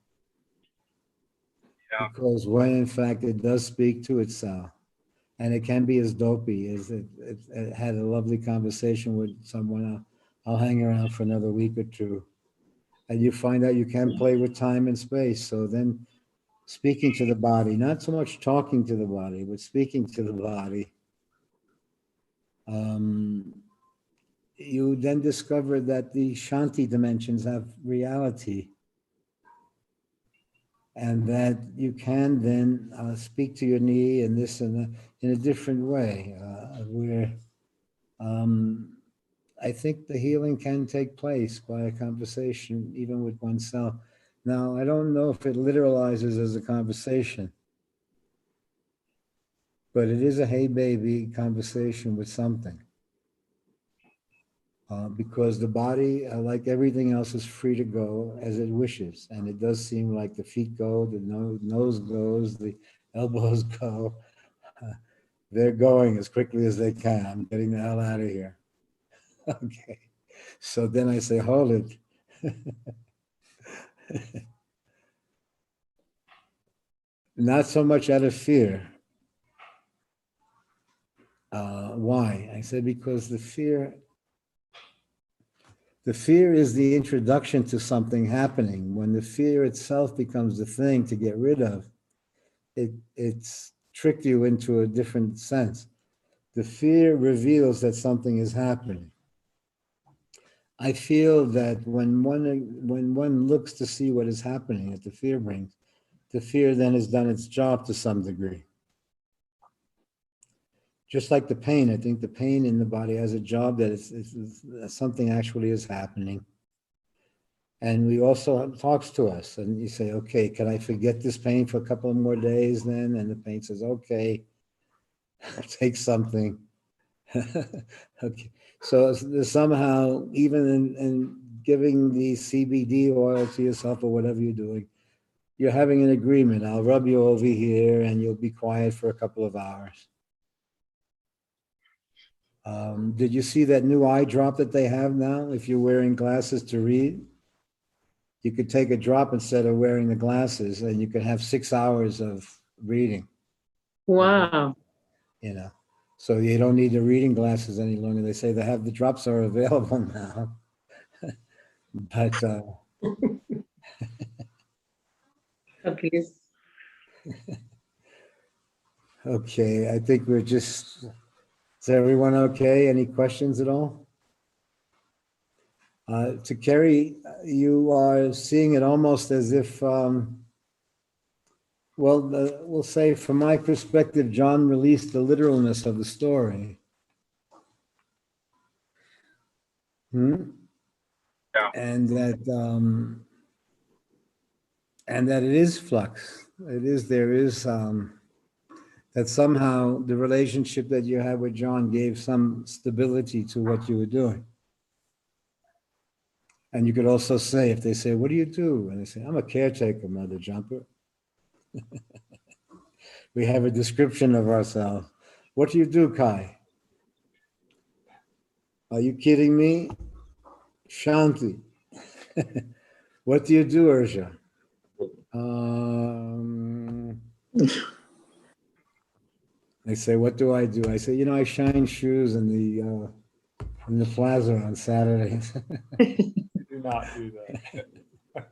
Yeah. Because when in fact it does speak to itself, and it can be as dopey as it had a lovely conversation with someone. I'll hang around for another week or two, and you find out you can play with time and space. So then, speaking to the body, not so much talking to the body, but speaking to the body. You then discover that the Shanti dimensions have reality, and that you can then speak to your knee and this and that in a different way, where I think the healing can take place by a conversation, even with oneself. Now, I don't know if it literalizes as a conversation, but it is a hey baby conversation with something. Because the body, like everything else, is free to go as it wishes. And it does seem like the feet go, the nose goes, the elbows go. They're going as quickly as they can. I'm getting the hell out of here. Okay. So then I say, hold it. Not so much out of fear. Why? I said, because the fear is the introduction to something happening. When the fear itself becomes the thing to get rid of, it's tricked you into a different sense. The fear reveals that something is happening. I feel that when one looks to see what is happening that the fear brings, the fear then has done its job to some degree. Just like the pain, I think the pain in the body has a job that it's something actually is happening. And we also talks to us, and you say, okay, can I forget this pain for a couple of more days then? And the pain says, okay, I'll take something. Okay, so somehow, even in giving the CBD oil to yourself or whatever you're doing, you're having an agreement. I'll rub you over here and you'll be quiet for a couple of hours. Did you see that new eye drop that they have now? If you're wearing glasses to read, you could take a drop instead of wearing the glasses, and you could have 6 hours of reading, Wow. you know. So you don't need the reading glasses any longer. They say the drops are available now. But At least. okay, I think we're just, is everyone okay? Any questions at all? To Kerry, you are seeing it almost as if, we'll say from my perspective, John released the literalness of the story. Hmm? Yeah. And that it is flux. There is, that somehow the relationship that you had with John gave some stability to what you were doing. And you could also say, if they say, what do you do? And they say, I'm a caretaker, Mother Jumper. We have a description of ourselves. What do you do, Kai? Are you kidding me? Shanti. What do you do, Ursha? They say, what do I do? I say, I shine shoes in the plaza on Saturdays. You do not do that.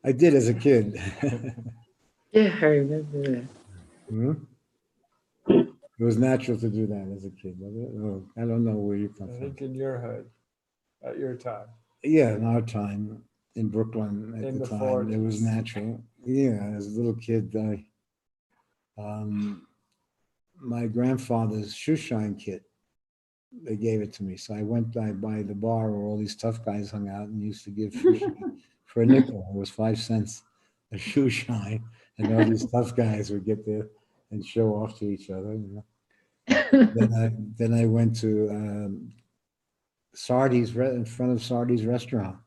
I did as a kid. Yeah, I remember that. Hmm? It was natural to do that as a kid. Oh, I don't know where you come I from. think in your hood, at your time. Yeah, in our time in Brooklyn at In the the time, it was 40s. natural. Yeah, as a little kid, my grandfather's shoe shine kit, they gave it to me. So I went by the bar where all these tough guys hung out and used to give shoe shine for a nickel. It was 5 cents a shoe shine, and all these tough guys would get there and show off to each other. Then I went to Sardi's in front of Sardi's restaurant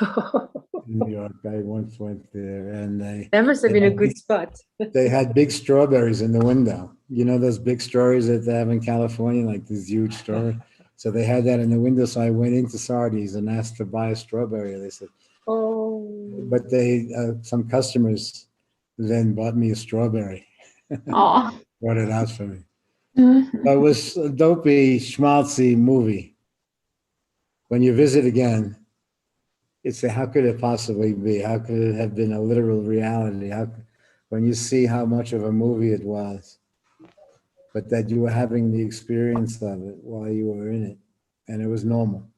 in New York. I once went there, and That must have been a good spot. they had big strawberries in the window. You know those big strawberries that they have in California, like this huge strawberry. So they had that in the window. So I went into Sardi's and asked to buy a strawberry. They said, Oh. but some customers then bought me a strawberry, Oh. brought it out for me. It was a dopey, schmaltzy movie. When you visit again, it's how could it possibly be? How could it have been a literal reality? When you see how much of a movie it was, but that you were having the experience of it while you were in it, and it was normal.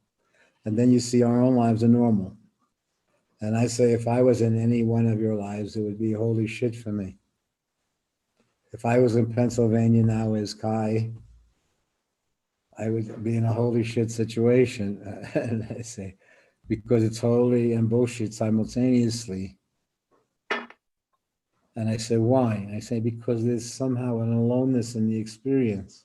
And then you see our own lives are normal. And I say, if I was in any one of your lives, it would be holy shit for me. If I was in Pennsylvania now as Kai, I would be in a holy shit situation. And I say, because it's holy and bullshit simultaneously. And I say, why? And I say, because there's somehow an aloneness in the experience.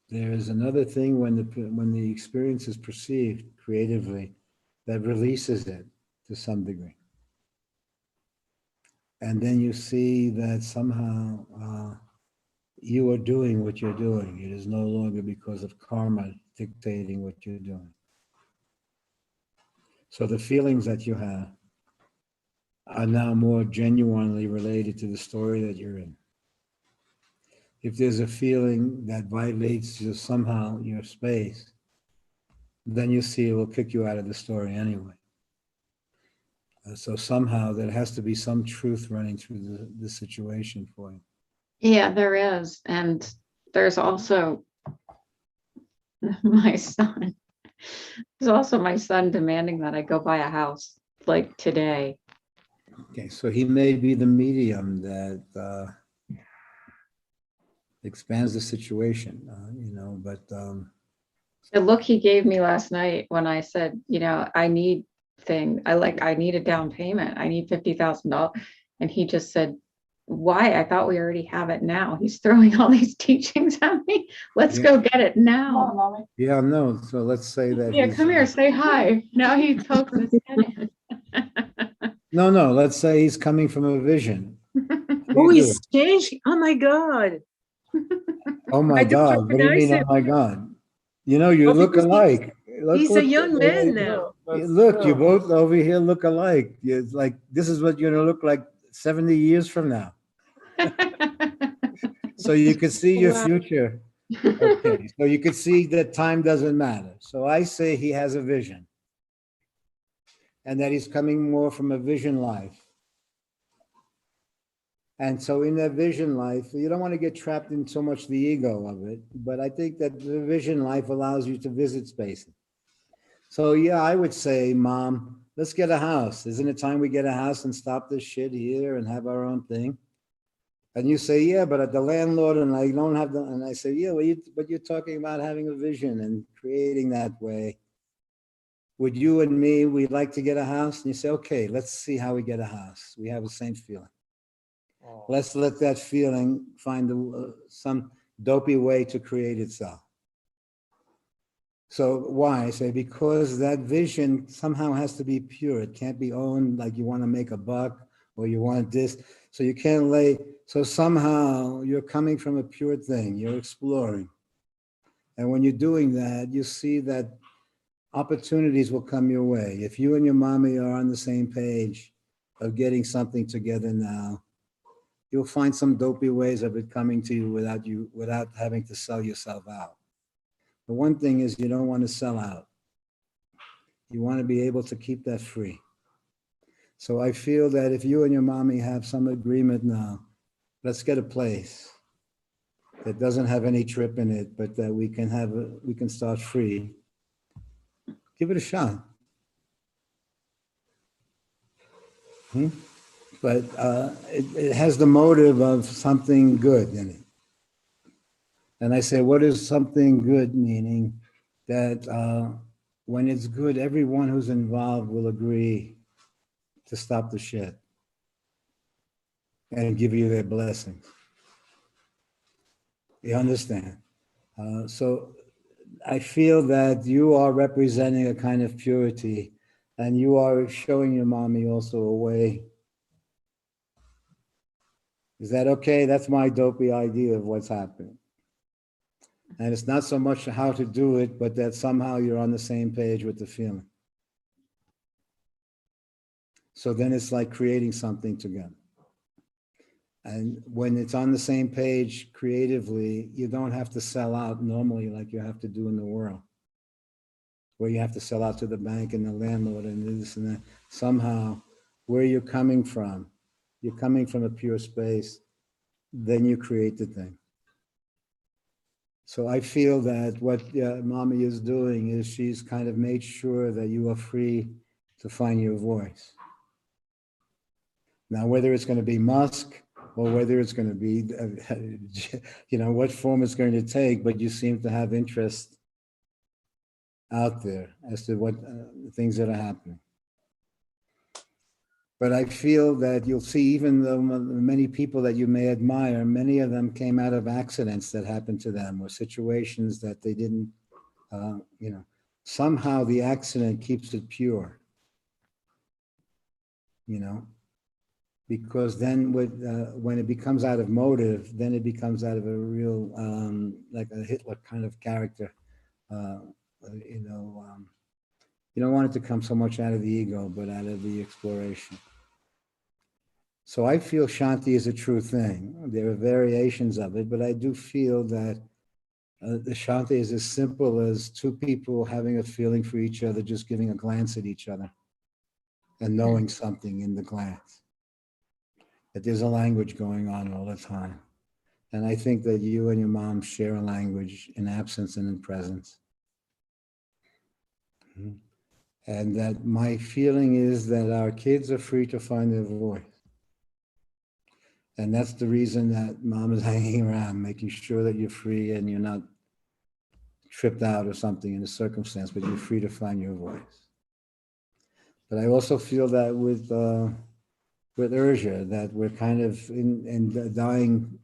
There is another thing when the experience is perceived creatively that releases it to some degree. And then you see that somehow you are doing what you're doing. It is no longer because of karma dictating what you're doing. So the feelings that you have are now more genuinely related to the story that you're in. If there's a feeling that violates somehow your space, then you see it will kick you out of the story anyway. So somehow there has to be some truth running through the situation for you. Yeah, there is. And there's also my son. There's also my son demanding that I go buy a house like today. Okay, so he may be the medium that expands the situation, but The look he gave me last night when I said, I need I need a down payment. I need $50,000. And he just said, why? I thought we already have it now. He's throwing all these teachings at me. Let's Yeah. go get it Come on, now. mommy. yeah, no, so let's say that. Yeah, he's, come here, say hi. Now he pokes his head in. No, let's say he's coming from a vision. Oh, You do. he's changing. Oh my God. Oh my I don't God, what do you mean, recognize oh him. my God? You Oh, look because alike. he's a young man now. That's Look, you true. both over here look alike. It's like, this is what you're gonna look like 70 years from now. So you could see your Wow. future. Okay, so you could see that time doesn't matter. So I say he has a vision. And that he's coming more from a vision life. And so in that vision life, you don't want to get trapped in so much the ego of it, but I think that the vision life allows you to visit spaces. So yeah, I would say, Mom, let's get a house. Isn't it time we get a house and stop this shit here and have our own thing? And you say, yeah, but at the landlord, and I don't have the, and I say, yeah, but you're talking about having a vision and creating that way. Would you and me, we'd like to get a house? And you say, okay, let's see how we get a house. We have the same feeling. Oh, Let's let that feeling find some dopey way to create itself. So why? I say, because that vision somehow has to be pure. It can't be owned like you want to make a buck or you want this. So you can't so somehow you're coming from a pure thing. You're exploring. And when you're doing that, you see that opportunities will come your way. If you and your mommy are on the same page of getting something together now, you'll find some dopey ways of it coming to you without having to sell yourself out. The one thing is you don't want to sell out. You want to be able to keep that free. So I feel that if you and your mommy have some agreement now, let's get a place that doesn't have any trip in it, but that we can start free. Give it a shot. But it has the motive of something good in it. And I say, what is something good? Meaning that when it's good, everyone who's involved will agree to stop the shit and give you their blessings. You understand? So I feel that you are representing a kind of purity, and you are showing your mommy also a way. Is that okay? That's my dopey idea of what's happening. And it's not so much how to do it, but that somehow you're on the same page with the feeling. So then it's like creating something together. And when it's on the same page creatively, you don't have to sell out normally like you have to do in the world, where you have to sell out to the bank and the landlord and this and that. Somehow, where you're coming from a pure space, then you create the thing. So I feel that what Mommy is doing is she's kind of made sure that you are free to find your voice. Now, whether it's going to be Musk or whether it's going to be, what form it's going to take, but you seem to have interest out there as to what things that are happening. But I feel that you'll see, even though many people that you may admire, many of them came out of accidents that happened to them or situations that they didn't, somehow the accident keeps it pure, because then when it becomes out of motive, then it becomes out of a real, like a Hitler kind of character. You don't want it to come so much out of the ego, but out of the exploration. So I feel Shanti is a true thing. There are variations of it, but I do feel that the Shanti is as simple as two people having a feeling for each other, just giving a glance at each other and knowing something in the glance. That there's a language going on all the time. And I think that you and your mom share a language in absence and in presence. And that my feeling is that our kids are free to find their voice. And that's the reason that mom is hanging around, making sure that you're free and you're not tripped out or something in a circumstance, but you're free to find your voice. But I also feel that with Urja, that we're kind of in the dying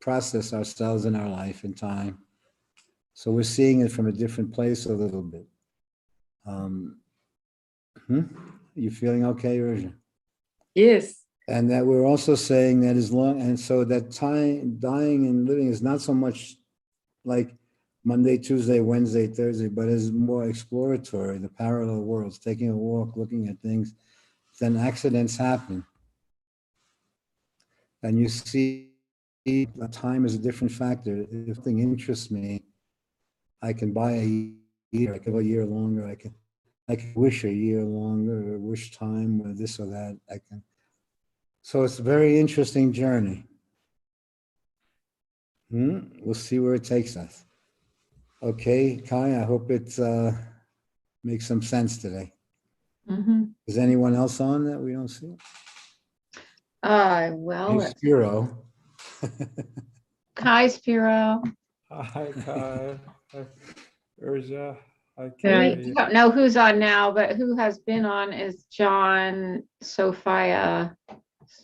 process ourselves in our life and time. So we're seeing it from a different place a little bit. You feeling okay, Urja? Yes. And that we're also saying that as long, and so that time, dying and living is not so much like Monday, Tuesday, Wednesday, Thursday, but is more exploratory, the parallel worlds, taking a walk, looking at things. Then accidents happen. And you see time is a different factor. If something interests me, I can buy a year, I can go a year longer, I can wish a year longer, or wish time, or this or that. I can. So it's a very interesting journey. We'll see where it takes us. Okay, Kai, I hope it makes some sense today. Is anyone else on that we don't see? Well, Hey, Spiro. hi, Spiro. Hi, Kai. Hi, Urja. Hi, We Carrie. don't know who's on now, but who has been on is John, Sophia,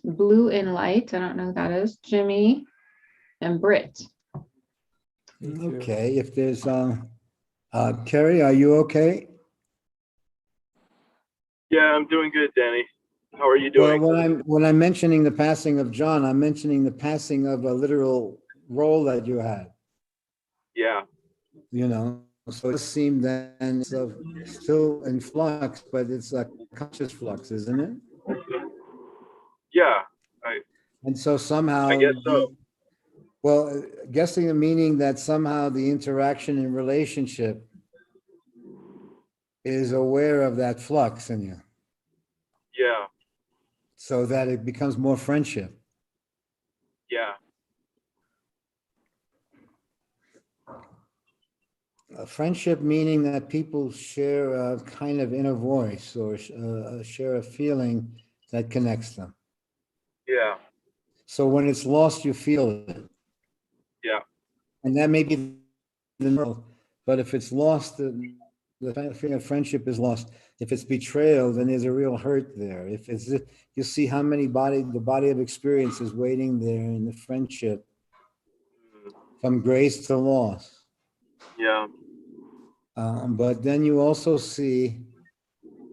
Blue in Light. I don't know who that is. Jimmy and Britt. Me too. Okay, if there's Carrie, are you okay? Yeah, I'm doing good, Danny. How are you Well, doing? when I'm mentioning the passing of John, I'm mentioning the passing of a literal role that you had. Yeah. You know, so it seemed that it's still in flux, but it's a conscious flux, isn't it? Yeah. I And so somehow, guess so. well, guessing the meaning that somehow the interaction and relationship is aware of that flux in you, Yeah. so that it becomes more friendship. Yeah. A friendship meaning that people share a kind of inner voice or share a feeling that connects them. Yeah. So when it's lost, you feel it. Yeah. And that may be the world, but if it's lost, the feeling of friendship is lost. If it's betrayal, then there's a real hurt there. If it's, you see how many the body of experience is waiting there in the friendship from grace to loss. Yeah. But then you also see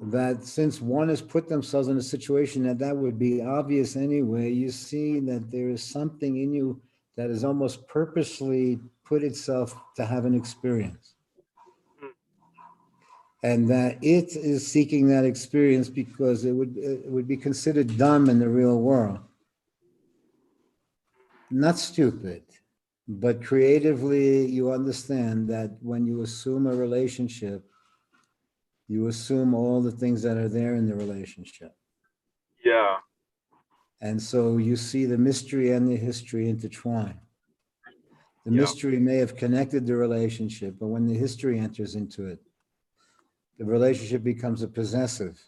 that since one has put themselves in a situation that would be obvious anyway, you see that there is something in you that has almost purposely put itself to have an experience. And that it is seeking that experience because it would be considered dumb in the real world. Not stupid, but creatively you understand that when you assume a relationship, you assume all the things that are there in the relationship. Yeah. And so you see the mystery and the history intertwine. The Yeah. mystery may have connected the relationship, but when the history enters into it, the relationship becomes a possessive.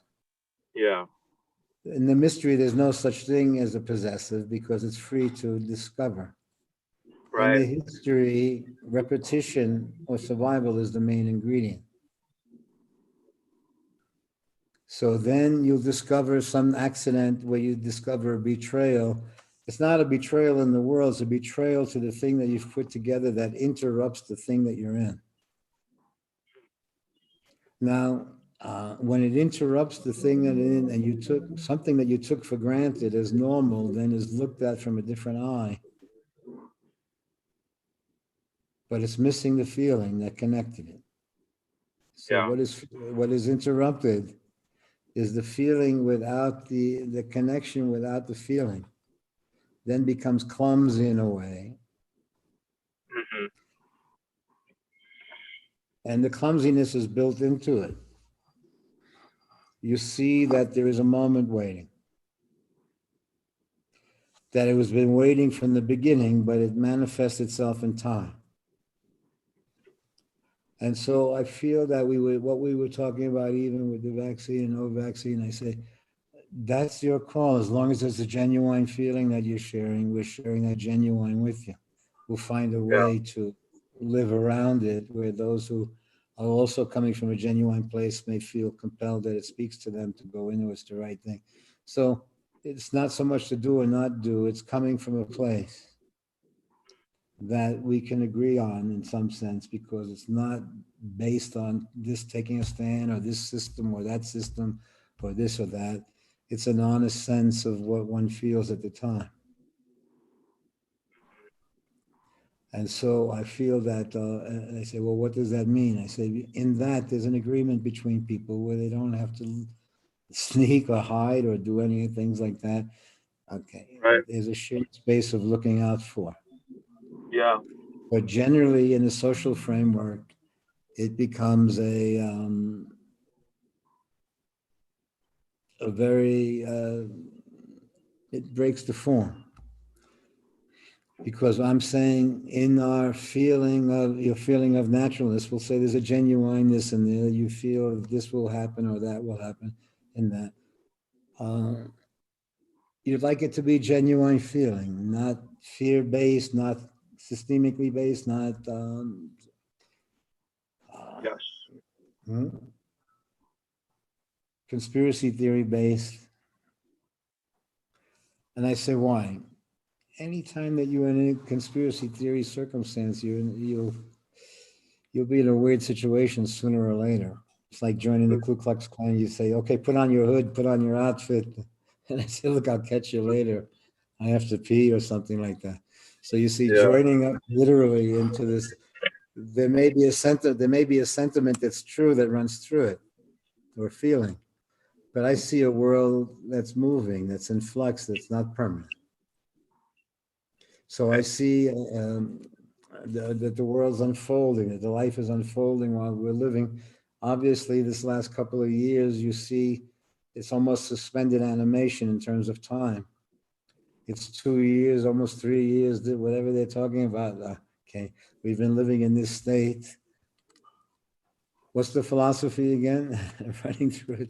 Yeah. In the mystery, there's no such thing as a possessive because it's free to discover. In the Right. history, repetition or survival is the main ingredient. So then you'll discover some accident where you discover a betrayal. It's not a betrayal in the world, it's a betrayal to the thing that you've put together that interrupts the thing that you're in. Now, when it interrupts the thing that you're in and you took something that you took for granted as normal, then is looked at from a different eye. But it's missing the feeling that connected it. So Yeah. what is interrupted is the feeling without the connection without the feeling, then becomes clumsy in a way. Mm-hmm. And the clumsiness is built into it. You see that there is a moment waiting. That it was been waiting from the beginning, but it manifests itself in time. And so I feel that what we were talking about, even with the vaccine and no vaccine, I say, that's your call. As long as there's a genuine feeling that you're sharing, we're sharing that genuine with you. We'll find a way to live around it where those who are also coming from a genuine place may feel compelled that it speaks to them to go into it's the right thing. So it's not so much to do or not do, it's coming from a place that we can agree on in some sense, because it's not based on this taking a stand or this system or that system or this or that. It's an honest sense of what one feels at the time. And so I feel that, I say, well, what does that mean? I say, in that, there's an agreement between people where they don't have to sneak or hide or do any things like that. Okay, Right. there's a shared space of looking out for. Yeah. But generally, in a social framework, it becomes a very, it breaks the form. Because I'm saying in our feeling of, your feeling of naturalness, we'll say there's a genuineness in there. You feel this will happen or that will happen in that. You'd like it to be genuine feeling, not fear-based, not systemically based, not Yes. conspiracy theory based. And I say, why? Anytime that you're in a conspiracy theory circumstance, you'll be in a weird situation sooner or later. It's like joining the Ku Klux Klan. You say, okay, put on your hood, put on your outfit. And I say, look, I'll catch you later. I have to pee or something like that. So you see, joining up literally into this, there may be a sentiment that's true that runs through it, or feeling. But I see a world that's moving, that's in flux, that's not permanent. So I see that the world's unfolding, that the life is unfolding while we're living. Obviously, this last couple of years, you see it's almost suspended animation in terms of time. It's 2 years, almost 3 years, whatever they're talking about. Okay, we've been living in this state. What's the philosophy again? Running through it.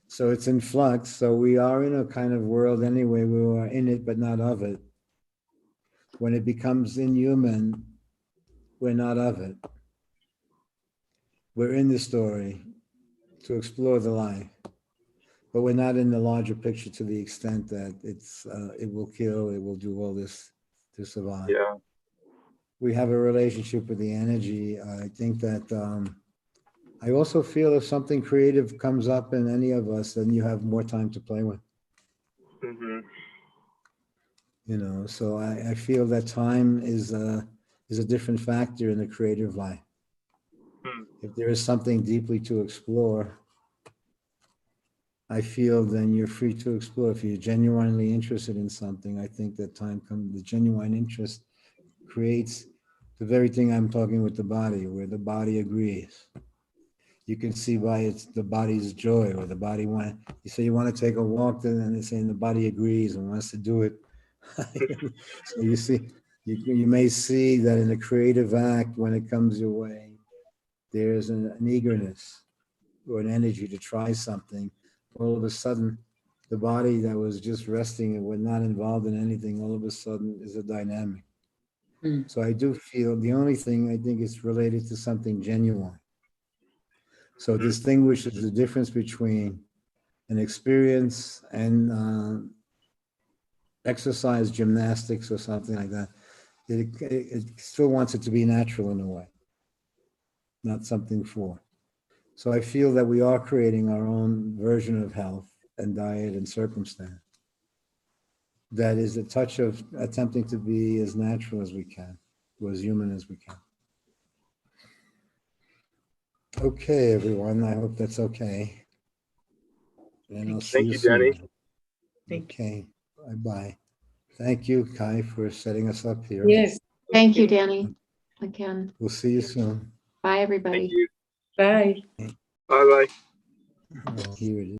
So it's in flux. So we are in a kind of world anyway. We are in it, but not of it. When it becomes inhuman, we're not of it. We're in the story to explore the life, but we're not in the larger picture to the extent that it will kill, it will do all this to survive. Yeah. We have a relationship with the energy. I think that I also feel if something creative comes up in any of us, then you have more time to play with. Mm-hmm. You know, so I feel that time is a different factor in the creative life. If there is something deeply to explore, I feel then you're free to explore. If you're genuinely interested in something, I think that time comes, the genuine interest creates the very thing I'm talking with the body, where the body agrees. You can see by the body's joy, or the body you say you want to take a walk, then they're saying the body agrees and wants to do it. So you see, you may see that in a creative act, when it comes your way, there's an eagerness or an energy to try something. All of a sudden, the body that was just resting and was not involved in anything, all of a sudden is a dynamic. So I do feel the only thing I think is related to something genuine. So it distinguishes the difference between an experience and exercise, gymnastics, or something like that. It still wants it to be natural in a way, not something for. So I feel that we are creating our own version of health and diet and circumstance. That is a touch of attempting to be as natural as we can, or as human as we can. Okay, everyone, I hope that's okay. And I'll see you soon. Danny. Okay, bye-bye. Thank you, Kai, for setting us up here. Yes, Thank you, Danny. Again. We'll see you soon. Bye, everybody. Thank you. bye. Bye-bye. Here it is.